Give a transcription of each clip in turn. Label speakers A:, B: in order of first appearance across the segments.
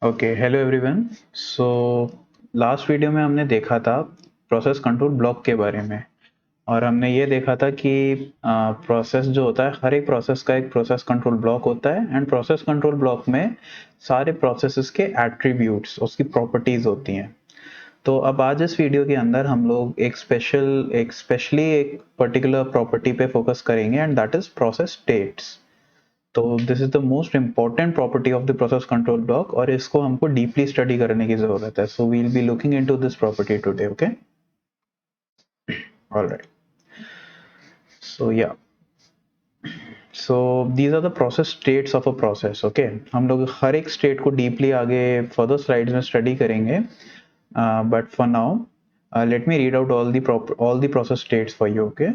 A: Okay, hello everyone. So last video में हमने देखा था प्रोसेस कंट्रोल ब्लॉक के बारे में। और हमने ये देखा था कि प्रोसेस जो होता है, हर एक प्रोसेस का एक प्रोसेस कंट्रोल ब्लॉक होता है। एंड प्रोसेस कंट्रोल ब्लॉक में सारे प्रोसेसेस के एट्रीब्यूट्स, उसकी प्रॉपर्टीज होती हैं। तो अब आज इस वीडियो के अंदर हम लोग एक स्पेशली एक पर्टिकुलर प्रॉपर्टी पे फोकस करेंगे, and that is process states. तो this is the most important property of the process control block, और इसको हमको डीपली स्टडी करने की जरूरत है। So we will be looking into this property today. Okay, alright. So yeah, so these are the process states of a process. Okay, हम लोग हर एक स्टेट को डीपली आगे फर्दर स्लाइड्स में स्टडी करेंगे, but for now let me read out all the process states for you. Okay,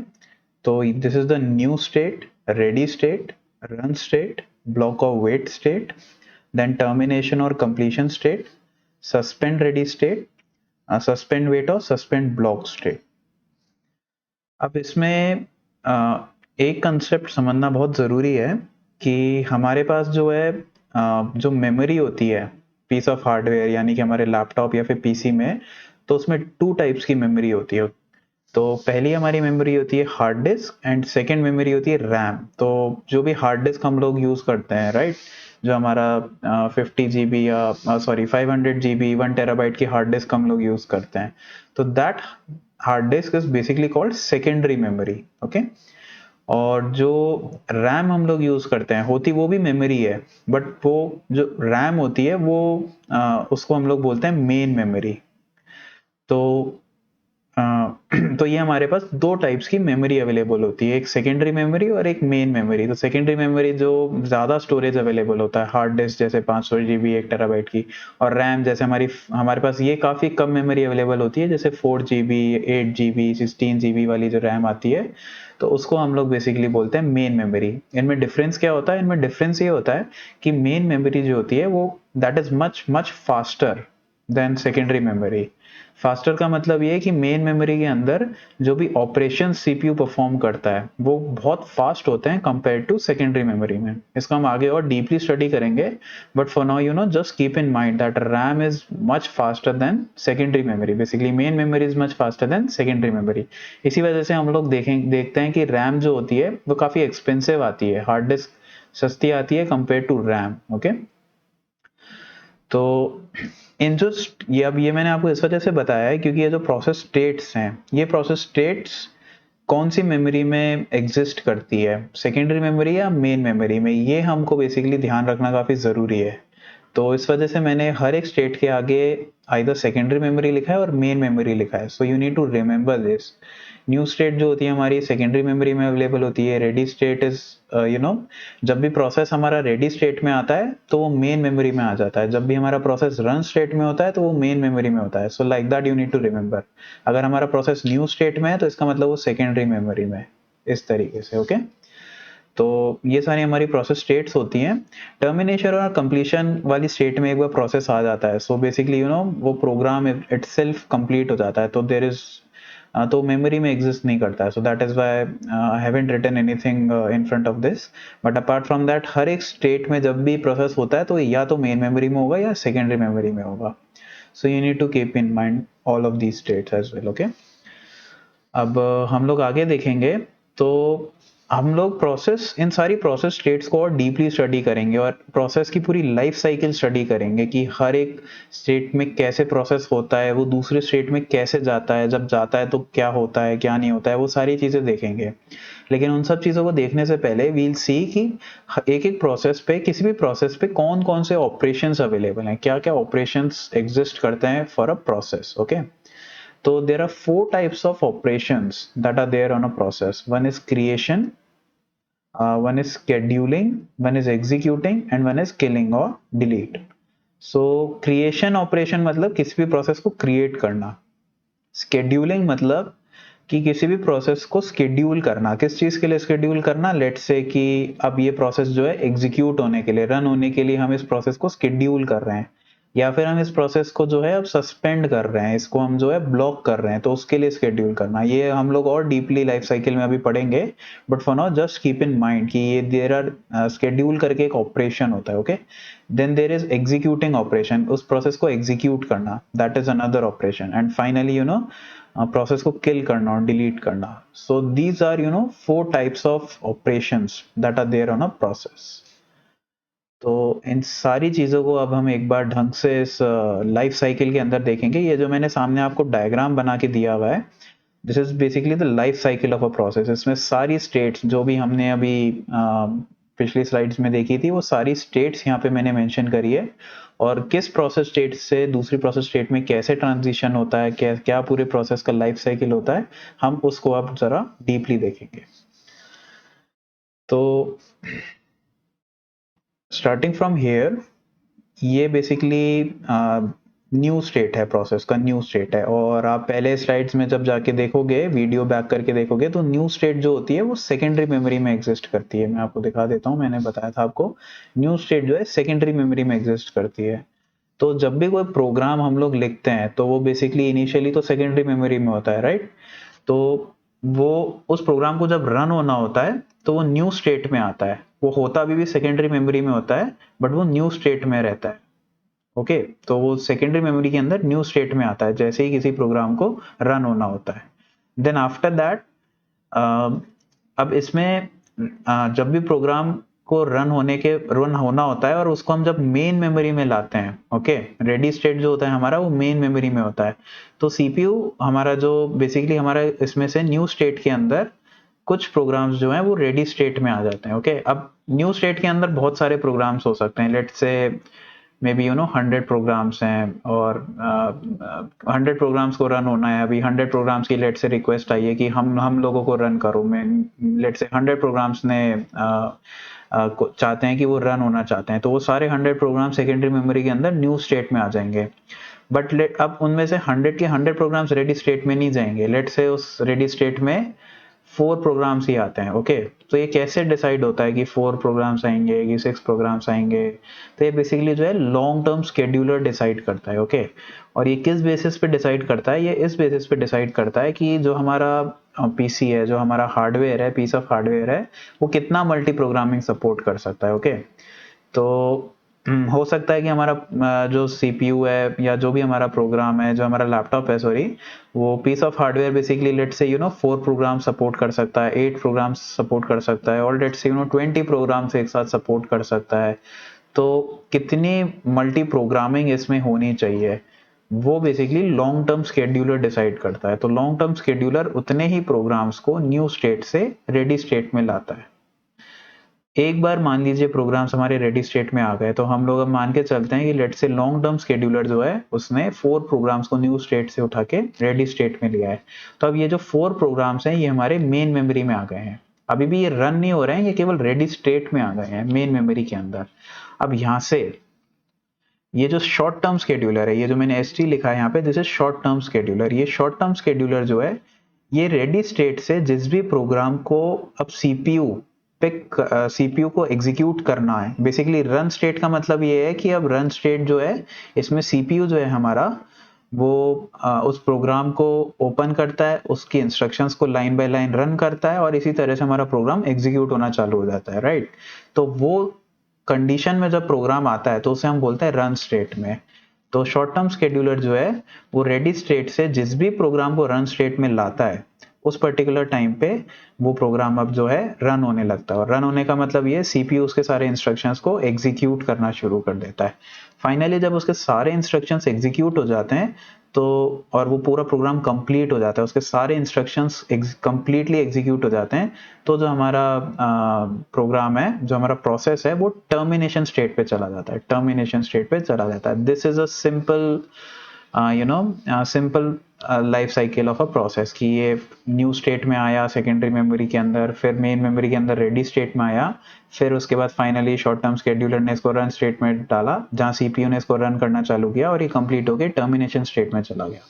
A: so this is the new state, ready state, run state, block or wait state, then termination or completion state, suspend ready state, suspend wait और suspend block state. अब इसमें एक concept समझना बहुत ज़रूरी है कि हमारे पास जो है जो मेमोरी होती है पीस ऑफ हार्डवेयर, यानी कि हमारे लैपटॉप या फिर पीसी में, तो उसमें टू टाइप्स की मेमोरी होती है। तो पहली हमारी मेमोरी होती है hard disk, and second memory होती है रैम। तो जो भी हार्ड डिस्क हम लोग यूज़ करते हैं, राइट, जो हमारा 50 GB या सॉरी 500 GB 1 TB की हार्ड डिस्क हम लोग यूज़ करते हैं, तो that hard disk is basically called secondary memory. Okay, और जो रैम हम लोग यूज करते हैं, होती वो भी मेमोरी है, बट वो जो रैम होती है वो उसको हम लोग बोलते हैं मेन मेमोरी। तो तो ये हमारे पास दो टाइप्स की मेमोरी अवेलेबल होती है, एक सेकेंडरी मेमोरी और एक मेन मेमोरी। तो सेकेंडरी मेमोरी जो ज़्यादा स्टोरेज अवेलेबल होता है, हार्ड डिस्क जैसे 500 GB 1 TB की, और रैम जैसे हमारे पास ये काफ़ी कम मेमोरी अवेलेबल होती है, जैसे 4 GB 8 GB 16 GB वाली जो रैम आती है, तो उसको हम लोग बेसिकली बोलते हैं मेन मेमोरी। इनमें डिफरेंस क्या होता है? इनमें डिफरेंस ये होता है कि मेन मेमोरी जो होती है वो that is much much faster than secondary memory. Faster का मतलब ये है कि मेन मेमोरी के अंदर जो भी ऑपरेशन सीपीयू परफॉर्म करता है वो बहुत फास्ट होते हैं कंपेयर टू सेकेंडरी मेमोरी में। इसका हम आगे और डीपली स्टडी करेंगे, but for now you know just keep in mind that RAM is much faster than secondary memory. Basically main memory is much faster than secondary memory. इसी वजह से हम लोग देखते हैं कि रैम जो होती है वो काफी एक्सपेंसिव आती है, हार्ड डिस्क सस्ती आती है कंपेयर टू रैम। ओके, तो इन जो ये अब ये मैंने आपको इस वजह से बताया है क्योंकि ये जो प्रोसेस स्टेट्स हैं, ये प्रोसेस स्टेट्स कौन सी मेमोरी में एग्जिस्ट करती है, सेकेंडरी मेमोरी या मेन मेमोरी में, ये हमको बेसिकली ध्यान रखना काफ़ी ज़रूरी है। तो इस वजह से मैंने हर एक स्टेट के आगे आइदर सेकेंडरी मेमोरी लिखा है और मेन मेमोरी लिखा है। So you need to remember this. New state जो होती है हमारी सेकेंडरी मेमोरी में अवेलेबल होती है। Ready state is you know, जब भी प्रोसेस हमारा रेडी स्टेट में आता है तो वो मेन मेमोरी में आ जाता है। जब भी हमारा प्रोसेस रन स्टेट में होता है तो वो मेन मेमोरी में होता है। So like that you need to remember. अगर हमारा प्रोसेस न्यू स्टेट में है तो इसका मतलब वो सेकेंडरी मेमोरी में, इस तरीके से। ओके, तो ये सारी हमारी प्रोसेस स्टेट्स होती हैं। टर्मिनेशन और कंप्लीशन वाली स्टेट में एक बार प्रोसेस आ जाता है, सो बेसिकली यू नो वो प्रोग्राम इटसेल्फ कंप्लीट हो जाता है, तो देयर इज तो मेमोरी में एग्जिस्ट नहीं करता है। So that is why I haven't written anything in front of this. But apart from that हर एक स्टेट में जब भी प्रोसेस होता है तो या तो मेन मेमोरी में होगा या सेकेंडरी मेमोरी में होगा। So you need to keep in mind all of these states as well. Okay, अब हम लोग आगे देखेंगे, तो हम लोग प्रोसेस, इन सारी प्रोसेस स्टेट्स को और डीपली स्टडी करेंगे और प्रोसेस की पूरी लाइफ साइकिल स्टडी करेंगे कि हर एक स्टेट में कैसे प्रोसेस होता है, वो दूसरे स्टेट में कैसे जाता है, जब जाता है तो क्या होता है क्या नहीं होता है, वो सारी चीज़ें देखेंगे। लेकिन उन सब चीज़ों को देखने से पहले वील सी कि एक एक प्रोसेस पे, किसी भी प्रोसेस पे कौन कौन से ऑपरेशंस अवेलेबल हैं, क्या क्या ऑपरेशंस एग्जिस्ट करते हैं for a process. Okay, so there are four types of operations that are there on a process. One is creation, one is scheduling, one is executing, and one is killing or delete. So creation operation मतलब किसी भी process को create करना। scheduling मतलब कि किसी भी process को स्केड्यूल करना। किस चीज के लिए स्केड्यूल करना? लेट्स से कि अब ये प्रोसेस जो है एग्जीक्यूट होने के लिए, रन होने के लिए हम इस प्रोसेस को स्केड्यूल कर रहे हैं। या फिर हम इस प्रोसेस को जो है अब सस्पेंड कर रहे हैं, इसको हम जो है ब्लॉक कर रहे हैं, तो उसके लिए शेड्यूल करना, ये हम लोग और डीपली लाइफ साइकिल में अभी पढ़ेंगे, but for now just keep in mind कि ये देयर आर शेड्यूल करके एक ऑपरेशन होता है, okay. Then there is executing operation, उस प्रोसेस को एग्जीक्यूट करना, that is another operation, and finally process को किल करना और डिलीट करना। So these are 4 types of operations that are there on a process. तो इन सारी चीज़ों को अब हम एक बार ढंग से इस लाइफ साइकिल के अंदर देखेंगे। ये जो मैंने सामने आपको डायग्राम बना के दिया हुआ है, this is basically the life cycle of a process. इसमें सारी स्टेट्स जो भी हमने अभी पिछली स्लाइड्स में देखी थी, वो सारी स्टेट्स यहाँ पे मैंने मेंशन करी है, और किस प्रोसेस स्टेट से दूसरी प्रोसेस स्टेट में कैसे ट्रांजिशन होता है, क्या क्या पूरे प्रोसेस का लाइफ साइकिल होता है, हम उसको अब जरा डीपली देखेंगे। तो स्टार्टिंग फ्रॉम हेयर, ये बेसिकली न्यू स्टेट है, प्रोसेस का न्यू स्टेट है। और आप पहले स्लाइड्स में जब जाके देखोगे, वीडियो बैक करके देखोगे, तो न्यू स्टेट जो होती है वो सेकेंडरी मेमोरी में एग्जिस्ट करती है। मैं आपको दिखा देता हूँ, मैंने बताया था आपको, न्यू स्टेट जो है सेकेंडरी मेमोरी में एग्जिस्ट करती है। तो जब भी कोई प्रोग्राम हम लोग लिखते हैं, तो वो बेसिकली इनिशियली तो सेकेंडरी मेमोरी में होता है, राइट। तो वो उस प्रोग्राम को जब रन होना होता है, तो वो न्यू स्टेट में आता है। वो होता अभी भी सेकेंडरी मेमोरी में होता है, बट वो न्यू स्टेट में रहता है, ओके। तो वो सेकेंडरी मेमोरी के अंदर न्यू स्टेट में आता है जैसे ही किसी प्रोग्राम को रन होना होता है। देन आफ्टर दैट, अब इसमें जब भी प्रोग्राम को रन होना होता है, और उसको हम जब मेन मेमोरी में लाते हैं, ओके, रेडी स्टेट जो होता है हमारा वो मेन मेमोरी में होता है। तो सीपीयू हमारा जो बेसिकली हमारा इसमें से न्यू स्टेट के अंदर कुछ प्रोग्राम्स जो हैं वो रेडी स्टेट में आ जाते हैं, ओके। अब न्यू स्टेट के अंदर बहुत सारे प्रोग्राम्स हो सकते हैं, let's say may be 100 programmes हैं, और 100 प्रोग्राम्स को रन होना है। अभी 100 प्रोग्राम्स की लेट से रिक्वेस्ट आई है कि हम लोगों को रन करो। मैं लेट से 100 प्रोग्राम्स ने चाहते हैं कि वो रन होना चाहते हैं, तो वो सारे 100 प्रोग्राम सेकेंडरी मेमोरी के अंदर न्यू स्टेट में आ जाएंगे। बट अब उनमें से 100 के 100 प्रोग्राम्स रेडी स्टेट में नहीं जाएंगे। लेट से उस रेडी स्टेट में 4 प्रोग्राम्स ही आते हैं, ओके। तो ये कैसे डिसाइड होता है कि 4 प्रोग्राम्स आएंगे कि 6 प्रोग्राम्स आएंगे? तो ये बेसिकली जो है लॉन्ग टर्म शेड्यूलर डिसाइड करता है, ओके। और ये किस बेसिस पे डिसाइड करता है? ये इस बेसिस पे डिसाइड करता है कि जो हमारा पीसी है, जो हमारा हार्डवेयर है, पीस ऑफ हार्डवेयर है, वो कितना मल्टी प्रोग्रामिंग सपोर्ट कर सकता है, ओके। तो हो सकता है कि हमारा जो सीपीयू है या जो भी हमारा प्रोग्राम है, जो हमारा लैपटॉप है, सॉरी, वो piece of hardware basically let's say 4 programme support कर सकता है, 8 प्रोग्राम सपोर्ट कर सकता है, और लेट से 20 प्रोग्राम से एक साथ सपोर्ट कर सकता है। तो कितनी मल्टी प्रोग्रामिंग इसमें होनी चाहिए, वो basically long term scheduler decide करता है। तो लॉन्ग टर्म शेड्यूलर उतने ही प्रोग्राम्स को न्यू स्टेट से रेडी स्टेट में लाता है। एक बार मान लीजिए प्रोग्राम्स हमारे रेडी स्टेट में आ गए, तो हम लोग अब मान के चलते हैं कि लेट से लॉन्ग टर्म शेड्यूलर जो है उसने 4 प्रोग्राम्स को न्यू स्टेट से उठा के रेडी स्टेट में लिया है। तो अब ये जो 4 प्रोग्राम्स हैं, ये हमारे मेन मेमोरी में आ गए हैं। अभी भी ये रन नहीं हो रहे हैं, ये केवल रेडी स्टेट में आ गए हैं मेन मेमोरी के अंदर। अब यहाँ से ये जो शॉर्ट टर्म शेड्यूलर है, ये जो मैंने एसटी लिखा है यहाँ पे, this is short term scheduler. ये शॉर्ट टर्म शेड्यूलर जो है, ये रेडी स्टेट से जिस भी प्रोग्राम को अब सीपीयू को एग्जीक्यूट करना है, बेसिकली रन स्टेट का मतलब ये है कि अब रन स्टेट जो है, इसमें सीपीयू जो है हमारा, वो उस प्रोग्राम को ओपन करता है, उसकी इंस्ट्रक्शंस को लाइन बाय लाइन रन करता है, और इसी तरह से हमारा प्रोग्राम एग्जीक्यूट होना चालू हो जाता है, राइट। तो वो कंडीशन में जब प्रोग्राम आता है, तो उसे हम बोलते हैं रन स्टेट में। तो शॉर्ट टर्म शेड्यूलर जो है, वो रेडी स्टेट से जिस भी प्रोग्राम को रन स्टेट में लाता है, उस पर्टिकुलर टाइम पे वो प्रोग्राम अब जो है रन होने लगता है। और रन होने का मतलब ये सीपीयू उसके सारे इंस्ट्रक्शंस को एग्जीक्यूट करना शुरू कर देता है। फाइनली जब उसके सारे इंस्ट्रक्शंस एग्जीक्यूट हो जाते हैं, तो और वो पूरा प्रोग्राम कंप्लीट हो जाता है, उसके सारे इंस्ट्रक्शंस कंप्लीटली एग्जीक्यूट हो जाते हैं, तो जो हमारा प्रोग्राम है, जो हमारा प्रोसेस है, वो टर्मिनेशन स्टेट पे चला जाता है, टर्मिनेशन स्टेट पे चला जाता है। This is a simple simple life cycle of a process, कि ये न्यू स्टेट में आया सेकेंडरी मेमोरी के अंदर, फिर मेन मेमोरी के अंदर रेडी स्टेट में आया, फिर उसके बाद फाइनली शॉर्ट टर्म शेड्यूलर ने इसको रन स्टेट में डाला, जहां सीपीयू ने इसको रन करना चालू किया, और ये कंप्लीट होकर टर्मिनेशन स्टेट में चला गया।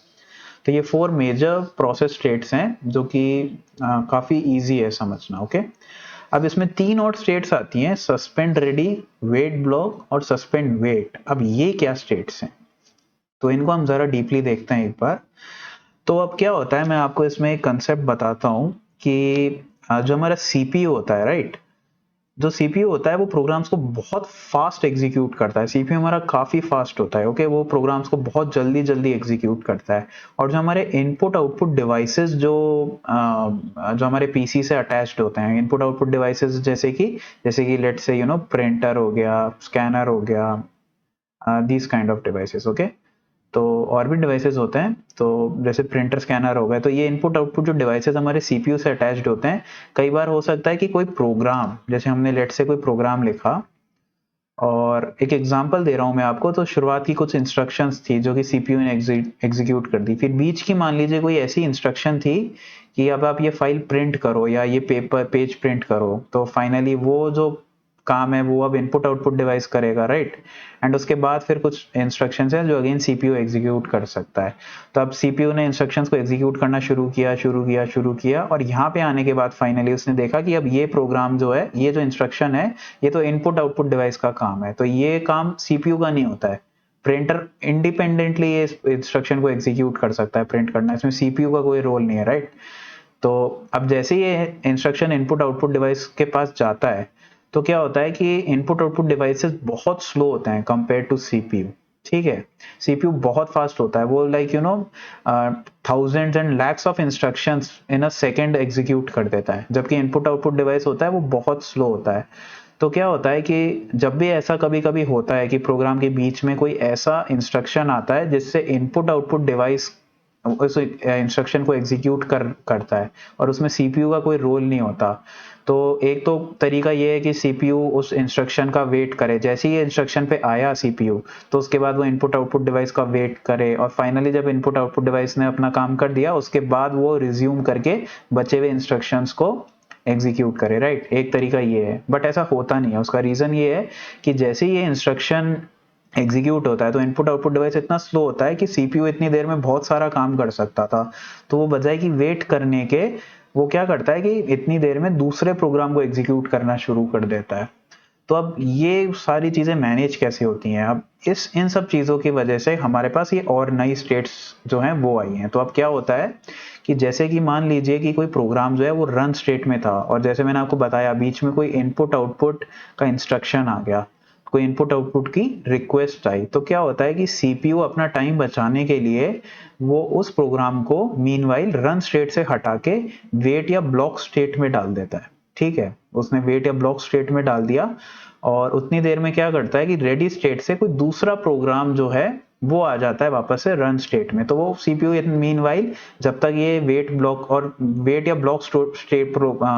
A: तो ये 4 मेजर प्रोसेस स्टेट्स हैं, जो कि काफी ईजी है समझना, ओके। अब इसमें 3 और स्टेट्स आती हैं, सस्पेंड रेडी, वेट ब्लॉक और सस्पेंड वेट। अब ये क्या स्टेट्स हैं? तो इनको हम ज़रा डीपली देखते हैं एक बार। तो अब क्या होता है, मैं आपको इसमें एक कंसेप्ट बताता हूँ कि जो हमारा सीपीयू होता है, राइट, जो सीपीयू होता है वो प्रोग्राम्स को बहुत फास्ट एग्जीक्यूट करता है। सीपीयू हमारा काफी फास्ट होता है, ओके, वो प्रोग्राम्स को बहुत जल्दी जल्दी एग्जीक्यूट करता है। और जो हमारे इनपुट आउटपुट डिवाइसेस जो हमारे पीसी से अटैच्ड होते हैं, इनपुट आउटपुट डिवाइसेस जैसे कि लेट्स से प्रिंटर हो गया, स्कैनर हो गया, these kind of devices, okay. तो और भी डिवाइसेस होते हैं, तो जैसे प्रिंटर स्कैनर हो गए, तो ये इनपुट आउटपुट जो डिवाइसेस हमारे सीपीयू से अटैच्ड होते हैं। कई बार हो सकता है कि कोई प्रोग्राम, जैसे हमने लेट से कोई प्रोग्राम लिखा, और एक एग्जांपल दे रहा हूं मैं आपको। तो शुरुआत की कुछ इंस्ट्रक्शंस थी जो कि सीपीयू ने एग्जीक्यूट कर दी। फिर बीच की मान लीजिए कोई ऐसी इंस्ट्रक्शन थी कि अब आप ये फाइल प्रिंट करो या ये पेज प्रिंट करो। तो फाइनली वो जो काम है वो अब इनपुट आउटपुट डिवाइस करेगा, राइट। एंड उसके बाद फिर कुछ इंस्ट्रक्शंस हैं जो अगेन सीपीयू एग्जीक्यूट कर सकता है। तो अब सीपीयू ने इंस्ट्रक्शंस को एग्जीक्यूट करना शुरू किया और यहाँ पे आने के बाद फाइनली उसने देखा कि अब ये प्रोग्राम जो है, ये जो इंस्ट्रक्शन है, ये तो इनपुट आउटपुट डिवाइस का काम है, तो ये काम सीपीयू का नहीं होता है। प्रिंटर इंडिपेंडेंटली ये इंस्ट्रक्शन को एग्जीक्यूट कर सकता है, प्रिंट करना, इसमें सीपीयू का कोई रोल नहीं है, राइट। तो अब जैसे ये इंस्ट्रक्शन इनपुट आउटपुट डिवाइस के पास जाता है, तो क्या होता है कि इनपुट आउटपुट डिवाइसेस बहुत स्लो होते हैं कंपेयर टू सीपीयू, ठीक है। सीपीयू बहुत फास्ट होता है, वो thousands and lakhs of instructions in a second execute कर देता है, जबकि इनपुट आउटपुट डिवाइस होता है वो बहुत स्लो होता है। तो क्या होता है कि जब भी ऐसा कभी कभी होता है कि प्रोग्राम के बीच में कोई ऐसा इंस्ट्रक्शन आता है जिससे इनपुट आउटपुट डिवाइस उस इंस्ट्रक्शन को एग्जीक्यूट करता है और उसमें सीपीयू का कोई रोल नहीं होता। तो एक तो तरीका ये है कि सीपीयू उस इंस्ट्रक्शन का वेट करे, जैसे ही ये इंस्ट्रक्शन पे आया सीपीयू, तो उसके बाद वो इनपुट आउटपुट डिवाइस का वेट करे, और फाइनली जब इनपुट आउटपुट डिवाइस ने अपना काम कर दिया, उसके बाद वो रिज्यूम करके बचे हुए इंस्ट्रक्शंस को एग्जीक्यूट करे, राइट। एक तरीका ये है, बट ऐसा होता नहीं है। उसका रीजन ये है कि जैसे ही ये इंस्ट्रक्शन एग्जीक्यूट होता है तो इनपुट आउटपुट डिवाइस इतना स्लो होता है कि सीपीयू इतनी देर में बहुत सारा काम कर सकता था। तो वो बजाय कि वेट करने के, वो क्या करता है कि इतनी देर में दूसरे प्रोग्राम को एग्जीक्यूट करना शुरू कर देता है। तो अब ये सारी चीजें मैनेज कैसे होती हैं? अब इन सब चीजों की वजह से हमारे पास ये और नई स्टेट्स जो हैं वो आई हैं। तो अब क्या होता है कि जैसे कि मान लीजिए कि कोई प्रोग्राम जो है वो रन स्टेट में था, और जैसे मैंने आपको बताया बीच में कोई इनपुट आउटपुट का इंस्ट्रक्शन आ गया, कोई इनपुट आउटपुट की रिक्वेस्ट आई, तो क्या होता है कि सीपीयू अपना टाइम बचाने के लिए वो उस प्रोग्राम को मीनवाइल रन स्टेट से हटा के वेट या ब्लॉक स्टेट में डाल देता है, ठीक है। उसने वेट या ब्लॉक स्टेट में डाल दिया, और उतनी देर में क्या करता है कि रेडी स्टेट से कोई दूसरा प्रोग्राम जो है वो आ जाता है वापस से रन स्टेट में। तो वो सीपीयू मीनवाइल जब तक ये वेट या ब्लॉक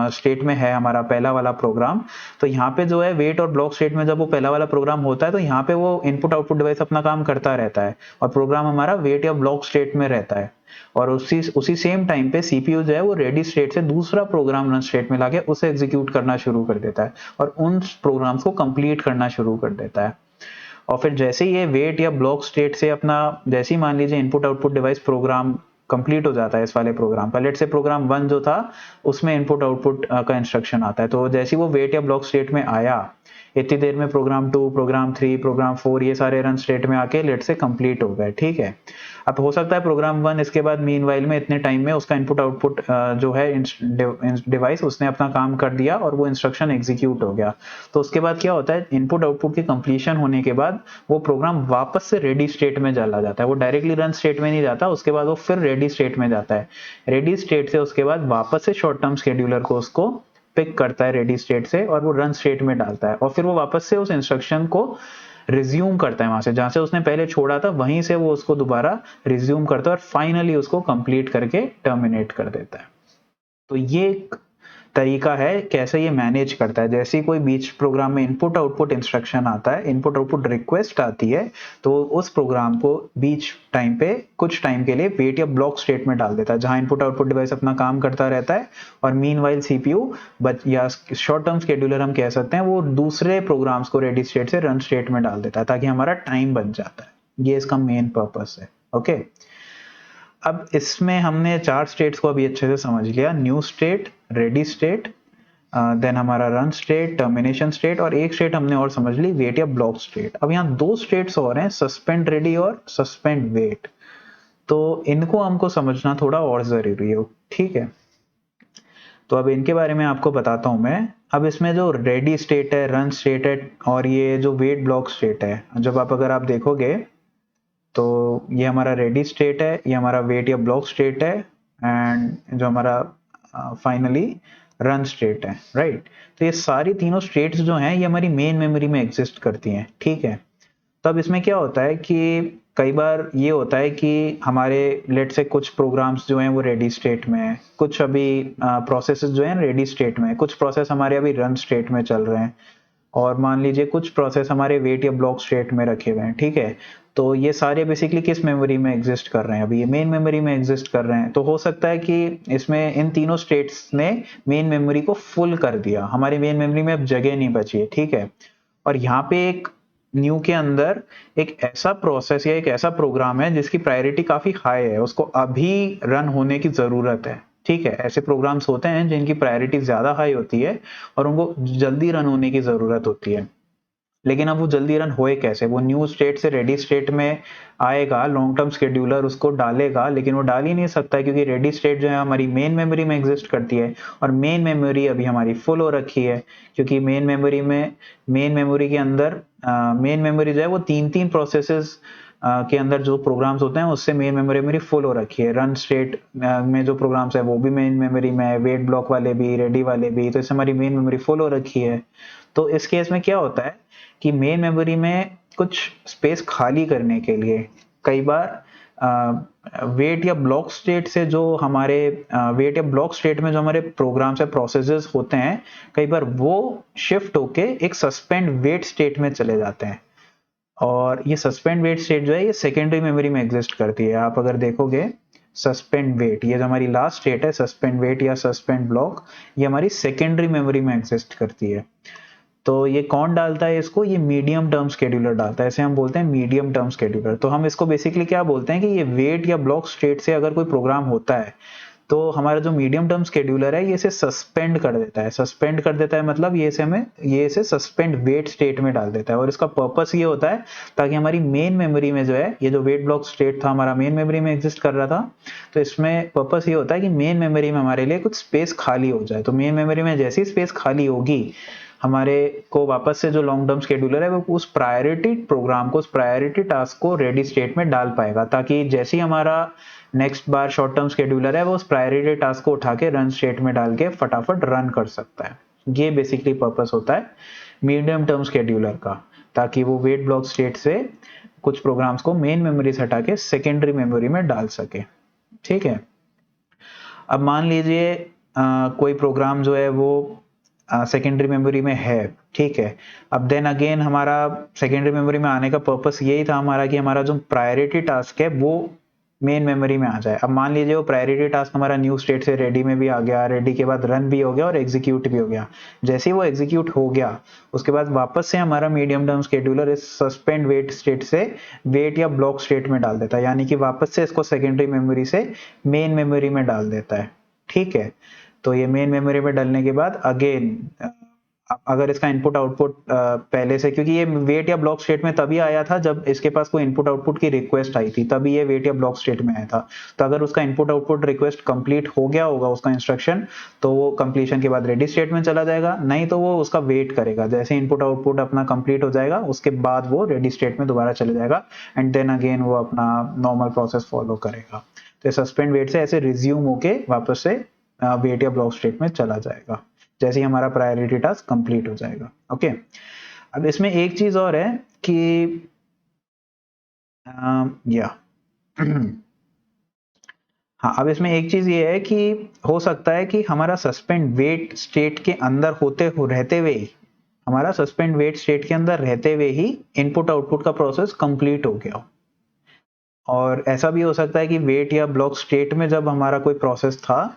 A: स्टेट में है हमारा पहला वाला प्रोग्राम, तो यहाँ पे जो है वेट और ब्लॉक स्टेट में जब वो पहला वाला प्रोग्राम होता है तो यहाँ पे वो इनपुट आउटपुट डिवाइस अपना काम करता रहता है और प्रोग्राम हमारा वेट या ब्लॉक स्टेट में रहता है। और उसी सेम टाइम पे सीपीयू जो है वो रेडी स्टेट से दूसरा प्रोग्राम रन स्टेट में लाके उसे एग्जीक्यूट करना शुरू कर देता है और उन प्रोग्राम्स को कंप्लीट करना शुरू कर देता है। और फिर जैसे ही ये वेट या ब्लॉक स्टेट से अपना, जैसे ही मान लीजिए input output device program complete हो जाता है इस वाले प्रोग्राम का, लेट से प्रोग्राम 1 जो था उसमें इनपुट आउटपुट का इंस्ट्रक्शन आता है, तो जैसे ही वो वेट या ब्लॉक स्टेट में आया, इतनी देर में प्रोग्राम 2, प्रोग्राम 3, प्रोग्राम 4 ये सारे रन स्टेट में आके लेट से कंप्लीट हो गए, ठीक है। अब हो सकता है प्रोग्राम 1 इसके बाद मीनवाइल में इतने टाइम में उसका इनपुट आउटपुट जो है डिवाइस उसने अपना काम कर दिया और वो इंस्ट्रक्शन एग्जीक्यूट हो गया। तो उसके बाद क्या होता है, इनपुट आउटपुट की कंप्लीशन होने के बाद वो प्रोग्राम वापस से रेडी स्टेट में चला जाता है। वो डायरेक्टली रन स्टेट में नहीं जाता, उसके बाद वो फिर रेडी स्टेट में जाता है। रेडी स्टेट से उसके बाद वापस से शॉर्ट टर्म शेड्यूलर को उसको पिक करता है रेडी स्टेट से और वो रन स्टेट में डालता है, और फिर वो वापस से उस इंस्ट्रक्शन को रिज्यूम करता है वहां से जहां से उसने पहले छोड़ा था, वहीं से वो उसको दोबारा रिज्यूम करता है और फाइनली उसको कंप्लीट करके टर्मिनेट कर देता है। तो ये एक तरीका है कैसे ये मैनेज करता है। जैसे ही कोई बीच प्रोग्राम में इनपुट आउटपुट इंस्ट्रक्शन आता है, इनपुट आउटपुट रिक्वेस्ट आती है, तो उस प्रोग्राम को बीच टाइम पे कुछ टाइम के लिए वेट या ब्लॉक स्टेट में डाल देता है जहां इनपुट आउटपुट डिवाइस अपना काम करता रहता है, और मीनवाइल सीपीयू या शॉर्ट टर्म शेड्यूलर हम कह सकते हैं, वो दूसरे प्रोग्राम्स को रेडी स्टेट से रन स्टेट में डाल देता है ताकि हमारा टाइम बच जाता है। ये इसका मेन पर्पस है, ओके। अब इसमें हमने 4 स्टेट्स को अभी अच्छे से समझ लिया, new state, ready state, then हमारा रन स्टेट, टर्मिनेशन स्टेट, और एक स्टेट हमने और समझ ली, वेट या ब्लॉक स्टेट। अब यहाँ दो स्टेट्स और हैं, सस्पेंड रेडी और सस्पेंड वेट, तो इनको हमको समझना थोड़ा और जरूरी है, ठीक है। तो अब इनके बारे में आपको बताता हूं मैं। अब इसमें जो रेडी स्टेट है, रन स्टेट है, और ये जो वेट ब्लॉक स्टेट है, जब अगर आप देखोगे तो ये हमारा रेडी स्टेट है, ये हमारा वेट या ब्लॉक स्टेट है, एंड जो हमारा फाइनली रन स्टेट है, राइट। तो ये सारी तीनों स्टेट्स जो हैं ये हमारी मेन मेमोरी में एग्जिस्ट करती हैं, ठीक है। तब इसमें क्या होता है कि कई बार ये होता है कि हमारे लेट से कुछ प्रोग्राम्स जो हैं वो रेडी स्टेट में है, कुछ अभी प्रोसेसेस जो हैं रेडी स्टेट में है, कुछ प्रोसेस हमारे अभी रन स्टेट में चल रहे हैं, और मान लीजिए कुछ प्रोसेस हमारे वेट या ब्लॉक स्टेट में रखे हुए हैं, ठीक है। तो ये सारे बेसिकली किस मेमोरी में एग्जिस्ट कर रहे हैं, अभी ये मेन मेमोरी में एग्जिस्ट कर रहे हैं। तो हो सकता है कि इसमें इन तीनों स्टेट्स ने मेन मेमोरी को फुल कर दिया, हमारी मेन मेमोरी में अब जगह नहीं बची है, ठीक है। और यहाँ पे एक न्यू के अंदर एक ऐसा प्रोसेस या एक ऐसा प्रोग्राम है जिसकी प्रायोरिटी काफी हाई है, उसको अभी रन होने की जरूरत है, ठीक है। ऐसे प्रोग्राम्स होते हैं जिनकी प्रायोरिटी ज्यादा हाई होती है और उनको जल्दी रन होने की जरूरत होती है, लेकिन अब वो जल्दी रन होए कैसे, वो न्यू स्टेट से रेडी स्टेट में आएगा, लॉन्ग टर्म शेड्यूलर उसको डालेगा, लेकिन वो डाल ही नहीं सकता है क्योंकि रेडी स्टेट जो है हमारी मेन मेमोरी में एग्जिस्ट करती है, और मेन मेमोरी अभी हमारी फुल हो रखी है, क्योंकि मेन मेमोरी के अंदर मेन मेमोरी जो है वो तीन तीन प्रोसेसेस के अंदर जो प्रोग्राम्स होते हैं उससे मेन मेमोरी मेरी फुल हो रखी है। रन स्टेट में जो प्रोग्राम्स है वो भी मेन मेमोरी में है, वेट ब्लॉक वाले भी, रेडी वाले भी, तो इससे हमारी मेन मेमोरी फुल हो रखी है। तो इस केस में क्या होता है कि मेन मेमोरी में कुछ स्पेस खाली करने के लिए कई बार वेट या ब्लॉक स्टेट से जो हमारे वेट या ब्लॉक स्टेट में जो हमारे प्रोग्राम्स या प्रोसेसेस होते हैं, कई बार वो शिफ्ट होके एक सस्पेंड वेट स्टेट में चले जाते हैं, और ये सस्पेंड वेट स्टेट जो है ये सेकेंडरी मेमोरी में एग्जिस्ट करती है। आप अगर देखोगे सस्पेंड वेट, ये जो हमारी लास्ट स्टेट है सस्पेंड वेट या सस्पेंड ब्लॉक, ये हमारी सेकेंडरी मेमोरी में एग्जिस्ट करती है। तो ये कौन डालता है इसको, ये मीडियम टर्म शेड्यूलर डालता है, ऐसे हम बोलते हैं मीडियम टर्म शेड्यूलर। तो हम इसको बेसिकली क्या बोलते हैं कि ये वेट या ब्लॉक स्टेट से अगर कोई प्रोग्राम होता है तो हमारा जो मीडियम टर्म शेड्यूलर है ये इसे सस्पेंड कर देता है। सस्पेंड कर देता है मतलब ये इसे सस्पेंड वेट स्टेट में डाल देता है, और इसका पर्पस ये होता है ताकि हमारी मेन मेमोरी में जो है, ये जो वेट ब्लॉक स्टेट था हमारा मेन मेमोरी में एग्जिस्ट कर रहा था, तो इसमें पर्पस ये होता है कि मेन मेमोरी में हमारे लिए कुछ स्पेस खाली हो जाए। तो मेन मेमोरी में जैसी स्पेस खाली होगी, हमारे को वापस से जो लॉन्ग टर्म शेड्यूलर है वो उस प्रायोरिटी प्रोग्राम को, उस प्रायोरिटी टास्क को रेडी स्टेट में डाल पाएगा, ताकि जैसे ही हमारा नेक्स्ट बार शॉर्ट टर्म शेड्यूलर है वो उस प्रायोरिटी टास्क को उठा के रन स्टेट में डाल के फटाफट रन कर सकता है। ये बेसिकली पर्पस होता है मीडियम टर्म शेड्यूलर का, ताकि वो वेट ब्लॉक स्टेट से कुछ प्रोग्राम्स को मेन मेमोरी से हटा के सेकेंडरी मेमोरी में डाल सके, ठीक है। अब मान लीजिए कोई प्रोग्राम जो है वो सेकेंडरी मेमोरी में है, ठीक है। अब देन अगेन हमारा सेकेंडरी मेमोरी में आने का पर्पस यही था हमारा कि हमारा जो प्रायोरिटी टास्क है वो मेन मेमोरी में आ जाए। अब मान लीजिए वो प्रायोरिटी टास्क हमारा न्यू स्टेट से रेडी में भी आ गया, रेडी के बाद रन भी हो गया और एग्जीक्यूट भी हो गया। जैसे ही वो एग्जीक्यूट हो गया उसके बाद वापस से हमारा मीडियम टर्म शेड्यूलर इस सस्पेंड वेट स्टेट से वेट या ब्लॉक स्टेट में डाल देता है, यानी कि वापस से इसको सेकेंडरी मेमोरी से मेन मेमोरी में डाल देता है, ठीक है। तो ये मेन मेमोरी में डालने के बाद अगेन अगर इसका इनपुट आउटपुट पहले से, क्योंकि ये वेट या ब्लॉक स्टेट में तभी आया था जब इसके पास कोई इनपुट आउटपुट की रिक्वेस्ट आई थी, तभी ये वेट या ब्लॉक स्टेट में आया था। तो अगर उसका इनपुट आउटपुट रिक्वेस्ट कंप्लीट हो गया होगा उसका इंस्ट्रक्शन, तो वो कंप्लीशन के बाद रेडी स्टेट में चला जाएगा, नहीं तो वो उसका वेट करेगा, जैसे इनपुट आउटपुट अपना कंप्लीट हो जाएगा उसके बाद वो रेडी स्टेट में दोबारा चले जाएगा, एंड देन अगेन वो अपना नॉर्मल प्रोसेस फॉलो करेगा। तो सस्पेंड वेट से ऐसे रिज्यूम होके वापस से वेट या ब्लॉक स्टेट में चला जाएगा जैसे ही हमारा प्रायोरिटी टास्क कंप्लीट हो जाएगा, ओके। अब इसमें एक चीज और है कि हाँ, अब इसमें एक चीज ये है कि हो सकता है कि हमारा सस्पेंड वेट स्टेट के अंदर रहते हुए ही, हमारा सस्पेंड वेट स्टेट के अंदर रहते हुए ही इनपुट आउटपुट का प्रोसेस कंप्लीट हो गया हो, और ऐसा भी हो सकता है कि वेट या ब्लॉक स्टेट में जब हमारा कोई प्रोसेस था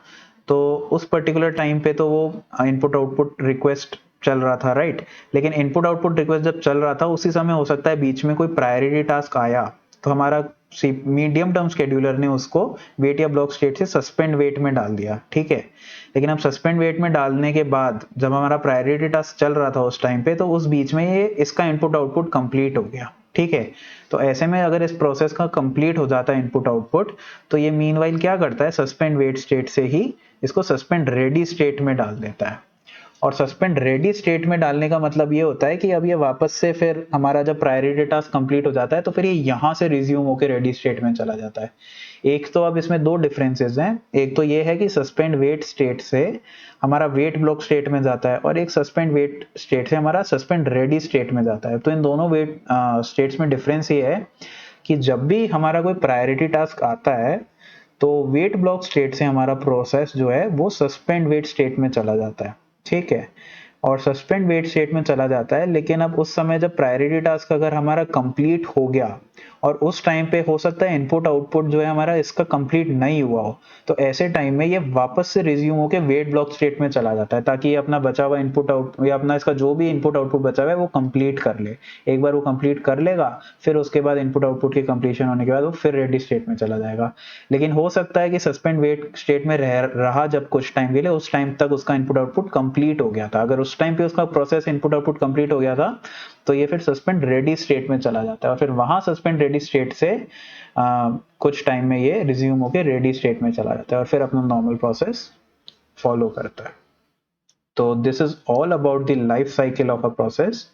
A: तो उस पर्टिकुलर टाइम पे तो वो इनपुट आउटपुट रिक्वेस्ट चल रहा था, राइट। लेकिन इनपुट आउटपुट रिक्वेस्ट जब चल रहा था उसी समय हो सकता है बीच में कोई प्रायोरिटी टास्क आया, तो हमारा मीडियम टर्म शेड्यूलर ने उसको वेट या ब्लॉक स्टेट से सस्पेंड वेट में डाल दिया, ठीक है। लेकिन अब सस्पेंड वेट में डालने के बाद जब हमारा प्रायोरिटी टास्क चल रहा था उस टाइम पे, तो उस बीच में ये इसका इनपुट आउटपुट कंप्लीट हो गया, ठीक है। तो ऐसे में अगर इस प्रोसेस का कंप्लीट हो जाता है इनपुट आउटपुट, तो ये मीनवाइल क्या करता है, सस्पेंड वेट स्टेट से ही इसको सस्पेंड रेडी स्टेट में डाल देता है। और सस्पेंड रेडी स्टेट में डालने का मतलब ये होता है कि अब ये वापस से फिर हमारा जब प्रायोरिटी टास्क कंप्लीट हो जाता है तो फिर ये यहाँ से रिज्यूम होकर रेडी स्टेट में चला जाता है। एक तो अब इसमें दो डिफरेंसेस हैं, एक तो ये है कि सस्पेंड वेट स्टेट से हमारा वेट ब्लॉक स्टेट में जाता है और एक सस्पेंड वेट स्टेट से हमारा सस्पेंड रेडी स्टेट में जाता है। तो इन दोनों वेट स्टेट्स में डिफरेंस ये है कि जब भी हमारा कोई प्रायोरिटी टास्क आता है तो वेट ब्लॉक स्टेट से हमारा प्रोसेस जो है वो सस्पेंड वेट स्टेट में चला जाता है, ठीक है। और सस्पेंड वेट स्टेट में चला जाता है, लेकिन अब उस समय जब प्रायोरिटी टास्क अगर हमारा कंप्लीट हो गया और उस टाइम पे हो सकता है इनपुट आउटपुट जो है हमारा इसका कंप्लीट नहीं हुआ हो, तो ऐसे टाइम में ये वापस से रिज्यूम होकर वेट ब्लॉक स्टेट में चला जाता है ताकि ये अपना बचा हुआ इनपुट आउट या अपना इसका जो भी इनपुट आउटपुट बचा हुआ है वो कंप्लीट कर ले। एक बार वो कंप्लीट कर लेगा फिर उसके बाद इनपुट आउटपुट की कंप्लीशन होने के बाद वो फिर रेडी स्टेट में चला जाएगा। लेकिन हो सकता है कि सस्पेंड वेट स्टेट में रहा जब कुछ टाइम के लिए, उस टाइम तक उसका इनपुट आउटपुट कंप्लीट हो गया था। अगर उस टाइम पे उसका प्रोसेस इनपुट आउटपुट कंप्लीट हो गया था तो ये फिर सस्पेंड रेडी स्टेट में चला जाता है और फिर वहां सस्पेंड रेडी स्टेट से कुछ टाइम में ये रिज्यूम होकर रेडी स्टेट में चला जाता है और फिर अपना नॉर्मल प्रोसेस फॉलो करता है। तो this is all about the life cycle of a process.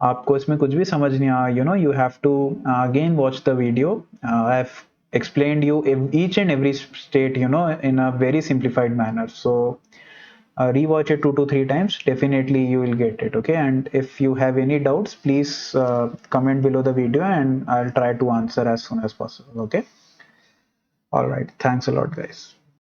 A: आपको इसमें कुछ भी समझ नहीं आया, you know, you have to again watch the video. I have explained you each and every state, you know, in a very simplified manner. So rewatch it 2 to 3 times, definitely you will get it, okay. And if you have any doubts, please comment below the video and I'll try to answer as soon as possible, okay. All right, thanks a lot guys.